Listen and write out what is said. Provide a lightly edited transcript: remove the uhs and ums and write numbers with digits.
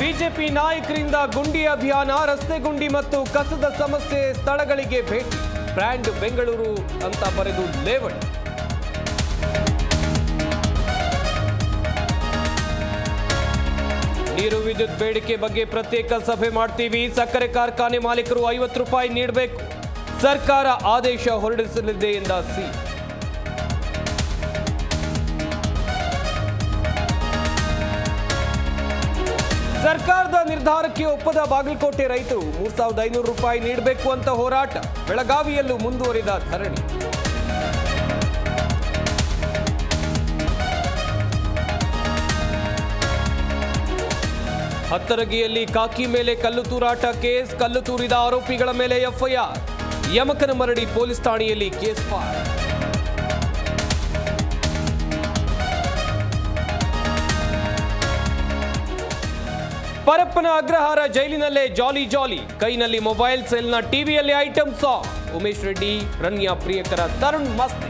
BJP ನಾಯಕರಿಂದ ಗುಂಡಿ ಅಭಿಯಾನ, ರಸ್ತೆ ಗುಂಡಿ ಮತ್ತು ಕಸದ ಸಮಸ್ಯೆ ಸ್ಥಳಗಳಿಗೆ ಭೇಟಿ. ಬ್ರ್ಯಾಂಡ್ ಬೆಂಗಳೂರು ಅಂತ ಬರೆದು ಲೇವಡಿ. ನೀರು ವಿದ್ಯುತ್ ಬೇಡಿಕೆ ಬಗ್ಗೆ ಪ್ರತ್ಯೇಕ ಸಭೆ ಮಾಡ್ತೀವಿ. ಸಕ್ಕರೆ ಕಾರ್ಖಾನೆ ಮಾಲೀಕರು 50 ರೂಪಾಯಿ ನೀಡಬೇಕು. ಸರ್ಕಾರ ಆದೇಶ ಹೊರಡಿಸಲಿದೆ ಎಂದ ಸಿ. ಸರ್ಕಾರದ ನಿರ್ಧಾರಕ್ಕೆ ಒಪ್ಪದ ಬಾಗಲಕೋಟೆ ರೈತರು 3500 ರೂಪಾಯಿ ನೀಡಬೇಕು ಅಂತ ಹೋರಾಟ. ಬೆಳಗಾವಿಯಲ್ಲೂ ಮುಂದುವರಿದ ಧರಣಿ. ಹತ್ತರಗಿಯಲ್ಲಿ ಕಾಕಿ ಮೇಲೆ ಕಲ್ಲು ತೂರಾಟ ಕೇಸ್. ಕಲ್ಲು ತೂರಿದ ಆರೋಪಿಗಳ ಮೇಲೆ ಎಫ್ಐಆರ್. ಯಮಕನಮರಡಿ ಪೊಲೀಸ್ ಠಾಣೆಯಲ್ಲಿ ಕೇಸ್ ಫೈಲ್. ಪರಪ್ಪನ ಅಗ್ರಹಾರ ಜೈಲಿನಲ್ಲೇ ಜಾಲಿ. ಕೈನಲ್ಲಿ ಮೊಬೈಲ್, ಸೆಲ್ನ ಟಿವಿಯಲ್ಲಿ ಐಟಂ ಸಾಂಗ್. ಉಮೇಶ್ ರೆಡ್ಡಿ, ರನ್ಯಾ ಪ್ರಿಯಕರ, ತರುಣ್ ಮಸ್ತಿ.